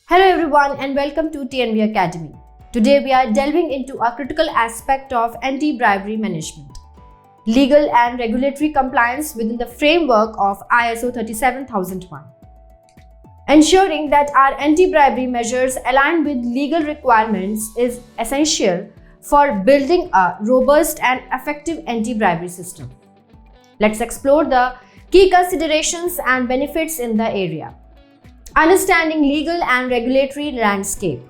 Hello everyone and welcome to TNB Academy. Today we are delving into a critical aspect of anti-bribery management, legal and regulatory compliance within the framework of ISO 37001. Ensuring that our anti-bribery measures align with legal requirements is essential for building a robust and effective anti-bribery system. Let's explore the key considerations and benefits in the area. Understanding legal and regulatory landscape.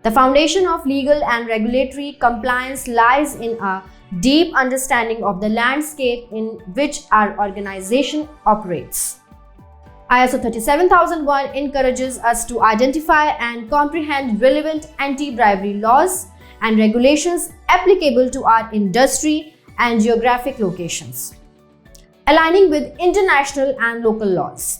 The foundation of legal and regulatory compliance lies in a deep understanding of the landscape in which our organization operates. ISO 37001 encourages us to identify and comprehend relevant anti-bribery laws and regulations applicable to our industry and geographic locations, aligning with international and local laws.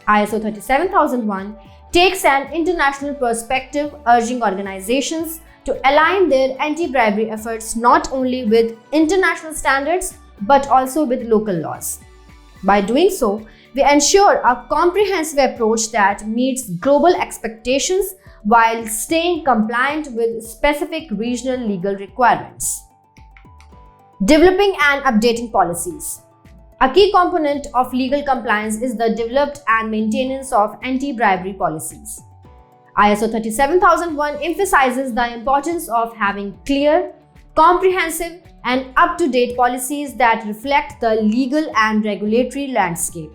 ISO 37001 takes an international perspective, urging organizations to align their anti-bribery efforts not only with international standards but also with local laws. By doing so, we ensure a comprehensive approach that meets global expectations while staying compliant with specific regional legal requirements. Developing and updating policies. A key component of legal compliance is the development and maintenance of anti-bribery policies. ISO 37001 emphasizes the importance of having clear, comprehensive, and up-to-date policies that reflect the legal and regulatory landscape.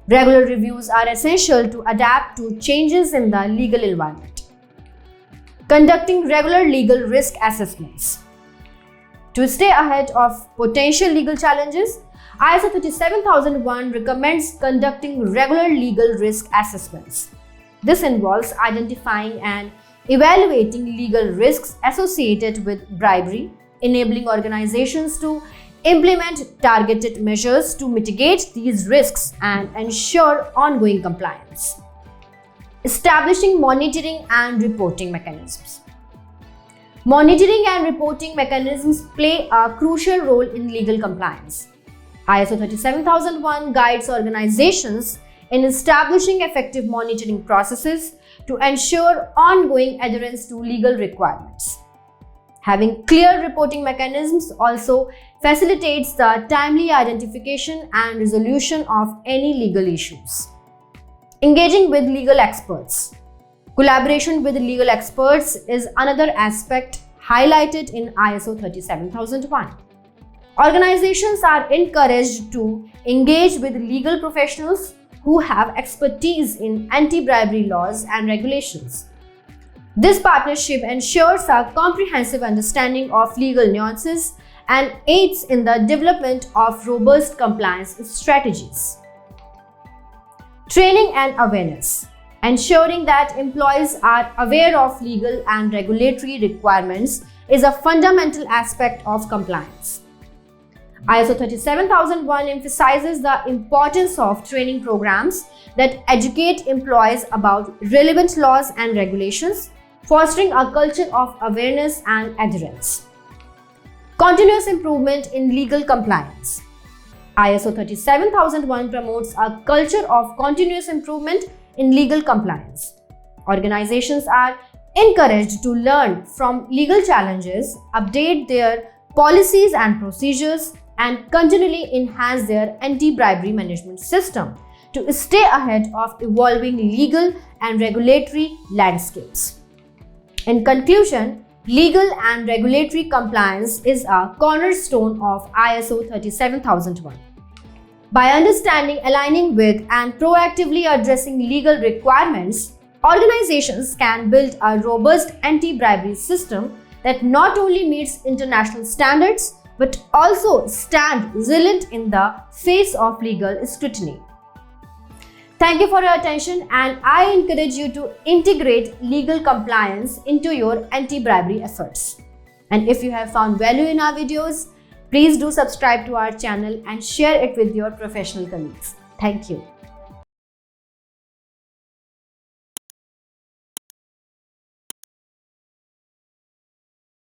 Regular reviews are essential to adapt to changes in the legal environment. Conducting regular legal risk assessments. To stay ahead of potential legal challenges, ISO 37001 recommends conducting regular legal risk assessments. This involves identifying and evaluating legal risks associated with bribery, enabling organizations to implement targeted measures to mitigate these risks and ensure ongoing compliance. Establishing monitoring and reporting mechanisms. Monitoring and reporting mechanisms play a crucial role in legal compliance. ISO 37001 guides organizations in establishing effective monitoring processes to ensure ongoing adherence to legal requirements. Having clear reporting mechanisms also facilitates the timely identification and resolution of any legal issues. Engaging with legal experts. Collaboration with legal experts is another aspect highlighted in ISO 37001. Organizations are encouraged to engage with legal professionals who have expertise in anti-bribery laws and regulations. This partnership ensures a comprehensive understanding of legal nuances and aids in the development of robust compliance strategies. Training and awareness. Ensuring that employees are aware of legal and regulatory requirements is a fundamental aspect of compliance. ISO 37001 emphasizes the importance of training programs that educate employees about relevant laws and regulations, fostering a culture of awareness and adherence. Continuous improvement in legal compliance. ISO 37001 promotes a culture of continuous improvement in legal compliance. Organizations are encouraged to learn from legal challenges, update their policies and procedures, and continually enhance their anti-bribery management system to stay ahead of evolving legal and regulatory landscapes. In conclusion, legal and regulatory compliance is a cornerstone of ISO 37001. By understanding, aligning with, and proactively addressing legal requirements, organizations can build a robust anti-bribery system that not only meets international standards but also stand resilient in the face of legal scrutiny. Thank you for your attention, and I encourage you to integrate legal compliance into your anti-bribery efforts. And if you have found value in our videos, please do subscribe to our channel and share it with your professional colleagues. Thank you.